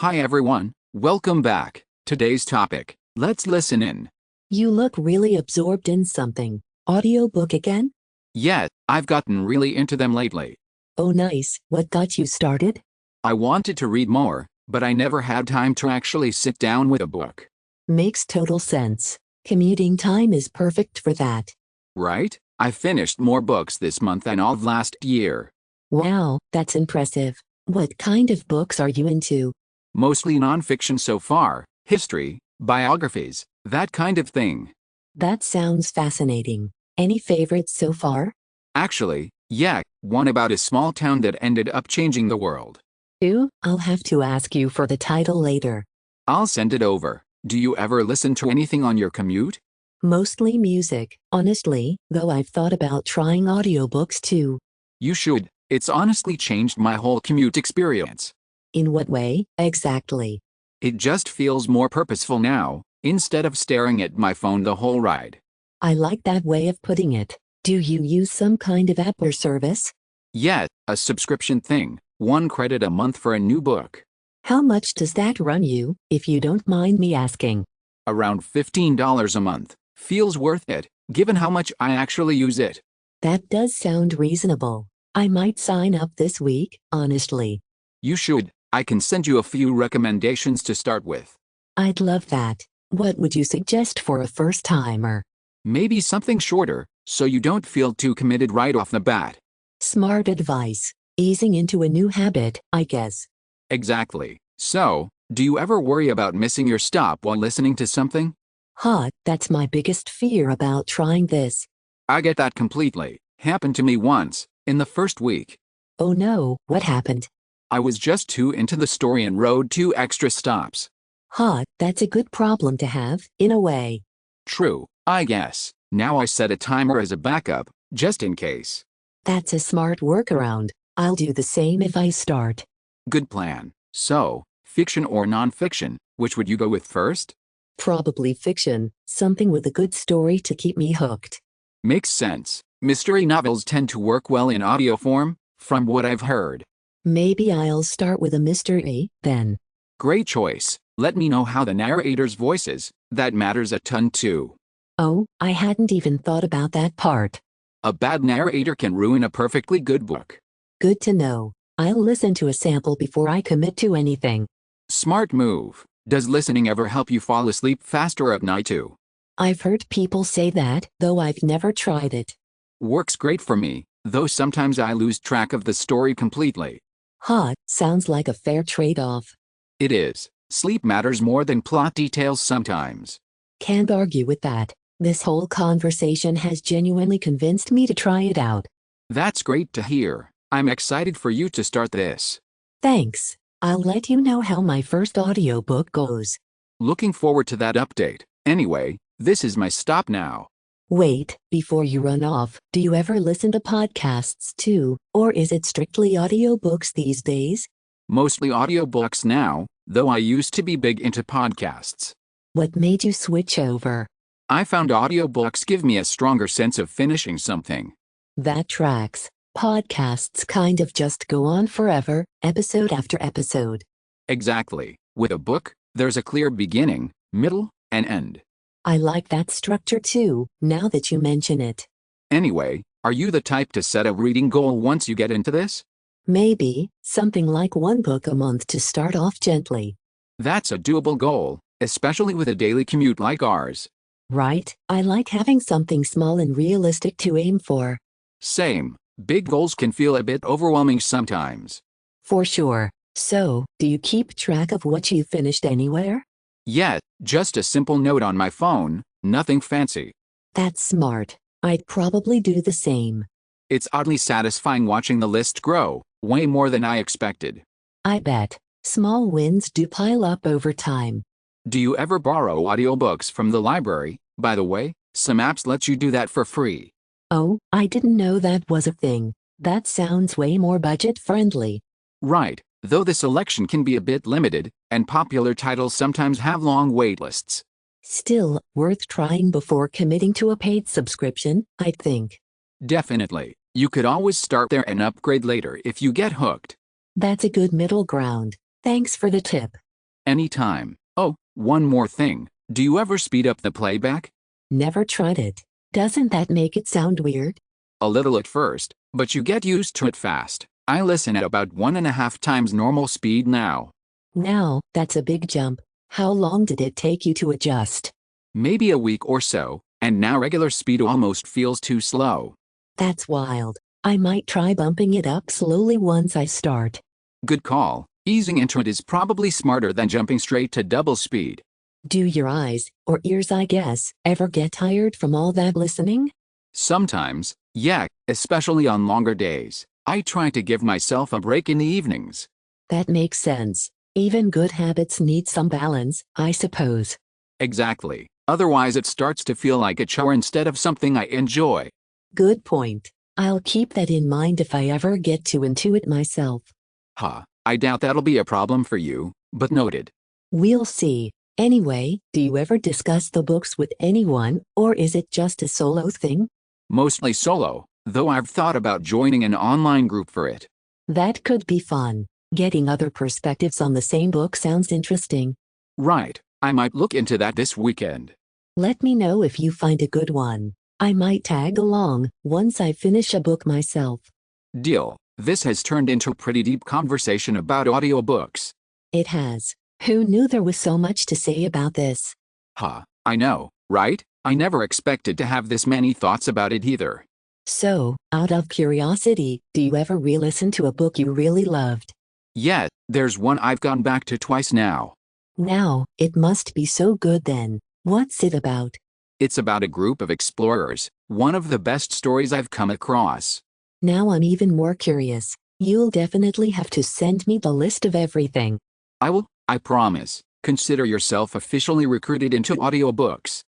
Hi everyone, welcome back. Today's topic, let's listen in. You look really absorbed in something. Audiobook again? Yeah, I've gotten really into them lately. Oh nice, what got you started? I wanted to read more, but I never had time to actually sit down with a book. Makes total sense. Commuting time is perfect for that. Right? I finished more books this month than all of last year. Wow, that's impressive. What kind of books are you into? Mostly nonfiction so far, history, biographies, that kind of thing. That sounds fascinating. Any favorites so far? Actually, yeah, one about a small town that ended up changing the world. I'll have to ask you for the title later. I'll send it over. Do you ever listen to anything on your commute? Mostly music, honestly, though I've thought about trying audiobooks too. You should. It's honestly changed my whole commute experience. In what way, exactly? It just feels more purposeful now, instead of staring at my phone the whole ride. I like that way of putting it. Do you use some kind of app or service? Yeah, a subscription thing, $1 a month for a new book. How much does that run you, if you don't mind me asking? Around $15 a month. Feels worth it, given how much I actually use it. That does sound reasonable. I might sign up this week, honestly. You should. I can send you a few recommendations to start with. I'd love that. What would you suggest for a first-timer? Maybe something shorter, so you don't feel too committed right off the bat. Smart advice. Easing into a new habit, I guess. Exactly. So, do you ever worry about missing your stop while listening to something? That's my biggest fear about trying this. I get that completely. Happened to me once, in the first week. Oh no, what happened? I was just too into the story and rode 2 extra stops. That's a good problem to have, in a way. True, I guess. Now I set a timer as a backup, just in case. That's a smart workaround. I'll do the same if I start. Good plan. So, fiction or nonfiction, which would you go with first? Probably fiction, something with a good story to keep me hooked. Makes sense. Mystery novels tend to work well in audio form, from what I've heard. Maybe I'll start with a mystery, then. Great choice. Let me know how the narrator's voice is. That matters a ton too. Oh, I hadn't even thought about that part. A bad narrator can ruin a perfectly good book. Good to know. I'll listen to a sample before I commit to anything. Smart move. Does listening ever help you fall asleep faster at night too? I've heard people say that, though I've never tried it. Works great for me, though sometimes I lose track of the story completely. Sounds like a fair trade-off. It is. Sleep matters more than plot details sometimes. Can't argue with that. This whole conversation has genuinely convinced me to try it out. That's great to hear. I'm excited for you to start this. Thanks. I'll let you know how my first audiobook goes. Looking forward to that update. Anyway, this is my stop now. Wait, before you run off, do you ever listen to podcasts too, or is it strictly audiobooks these days? Mostly audiobooks now, though I used to be big into podcasts. What made you switch over? I found audiobooks give me a stronger sense of finishing something. That tracks. Podcasts kind of just go on forever, episode after episode. Exactly. With a book, there's a clear beginning, middle, and end. I like that structure too, now that you mention it. Anyway, are you the type to set a reading goal once you get into this? Maybe, something like 1 book a month to start off gently. That's a doable goal, especially with a daily commute like ours. Right, I like having something small and realistic to aim for. Same. Big goals can feel a bit overwhelming sometimes. For sure. So, do you keep track of what you finished anywhere? Yeah, just a simple note on my phone, nothing fancy. That's smart. I'd probably do the same. It's oddly satisfying watching the list grow, way more than I expected. I bet. Small wins do pile up over time. Do you ever borrow audiobooks from the library? By the way, some apps let you do that for free. Oh, I didn't know that was a thing. That sounds way more budget-friendly. Right, though the selection can be a bit limited, and popular titles sometimes have long waitlists. Still, worth trying before committing to a paid subscription, I think. Definitely. You could always start there and upgrade later if you get hooked. That's a good middle ground. Thanks for the tip. Anytime. Oh, one more thing. Do you ever speed up the playback? Never tried it. Doesn't that make it sound weird? A little at first, but you get used to it fast. I listen at about 1.5 times normal speed now. Now, that's a big jump. How long did it take you to adjust? Maybe a week or so, and now regular speed almost feels too slow. That's wild. I might try bumping it up slowly once I start. Good call. Easing into it is probably smarter than jumping straight to double speed. Do your eyes, or ears I guess, ever get tired from all that listening? Sometimes, yeah, especially on longer days. I try to give myself a break in the evenings. That makes sense. Even good habits need some balance, I suppose. Exactly. Otherwise it starts to feel like a chore instead of something I enjoy. Good point. I'll keep that in mind if I ever get too into it myself. I doubt that'll be a problem for you, but noted. We'll see. Anyway, do you ever discuss the books with anyone, or is it just a solo thing? Mostly solo, though I've thought about joining an online group for it. That could be fun. Getting other perspectives on the same book sounds interesting. Right, I might look into that this weekend. Let me know if you find a good one. I might tag along once I finish a book myself. Deal. This has turned into a pretty deep conversation about audiobooks. It has. Who knew there was so much to say about this? I know, right? I never expected to have this many thoughts about it either. So, out of curiosity, do you ever re-listen to a book you really loved? Yeah, there's one I've gone back to twice now. Now, it must be so good then. What's it about? It's about a group of explorers, one of the best stories I've come across. Now I'm even more curious. You'll definitely have to send me the list of everything. I will, I promise. Consider yourself officially recruited into audiobooks.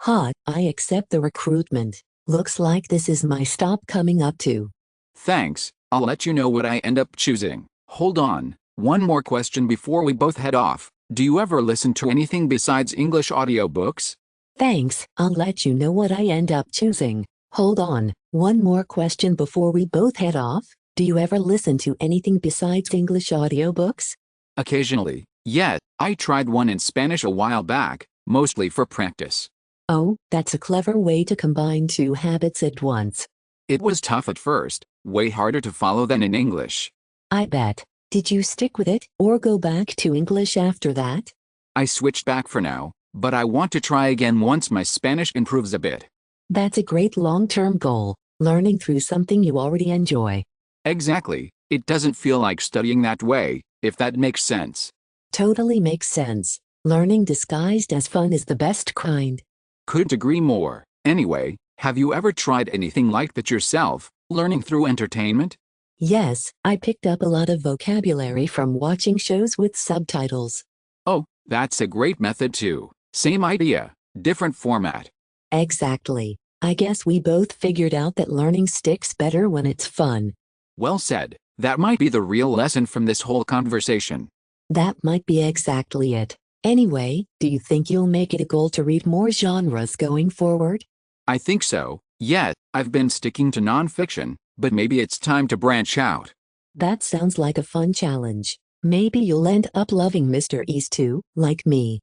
I accept the recruitment. Looks like this is my stop coming up too. Thanks, I'll let you know what I end up choosing. Hold on, one more question before we both head off. Do you ever listen to anything besides English audiobooks? Thanks, I'll let you know what I end up choosing. Hold on, one more question before we both head off. Do you ever listen to anything besides English audiobooks? Occasionally, yeah, I tried one in Spanish a while back, mostly for practice. Oh, that's a clever way to combine two habits at once. It was tough at first, way harder to follow than in English. I bet. Did you stick with it, or go back to English after that? I switched back for now, but I want to try again once my Spanish improves a bit. That's a great long-term goal, learning through something you already enjoy. Exactly, it doesn't feel like studying that way, if that makes sense. Totally makes sense. Learning disguised as fun is the best kind. Couldn't agree more. Anyway, have you ever tried anything like that yourself, learning through entertainment? Yes, I picked up a lot of vocabulary from watching shows with subtitles. Oh, that's a great method too. Same idea, different format. Exactly. I guess we both figured out that learning sticks better when it's fun. Well said. That might be the real lesson from this whole conversation. That might be exactly it. Anyway, do you think you'll make it a goal to read more genres going forward? I think so. Yeah, I've been sticking to nonfiction, but maybe it's time to branch out. That sounds like a fun challenge. Maybe you'll end up loving Mr. East too, like me.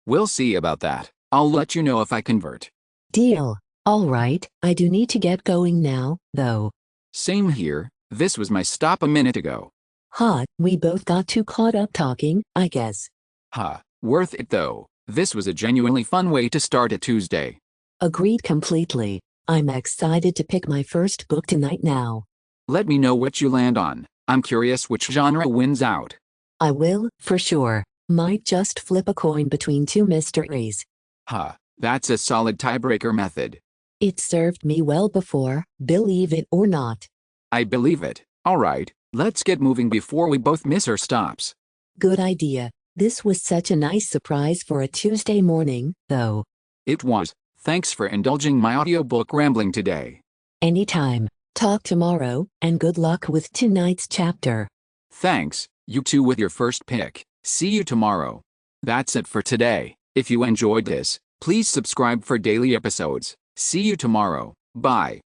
We'll see about that. I'll let you know if I convert. Deal. All right, I do need to get going now, though. Same here. This was my stop a minute ago. We both got too caught up talking, I guess. Worth it though. This was a genuinely fun way to start a Tuesday. Agreed completely. I'm excited to pick my first book tonight now. Let me know what you land on. I'm curious which genre wins out. I will, for sure. Might just flip a coin between two mysteries. That's a solid tiebreaker method. It served me well before, believe it or not. I believe it. All right, let's get moving before we both miss our stops. Good idea. This was such a nice surprise for a Tuesday morning, though. It was. Thanks for indulging my audiobook rambling today. Anytime. Talk tomorrow, and good luck with tonight's chapter. Thanks, you too with your first pick. See you tomorrow. That's it for today. If you enjoyed this, please subscribe for daily episodes. See you tomorrow. Bye.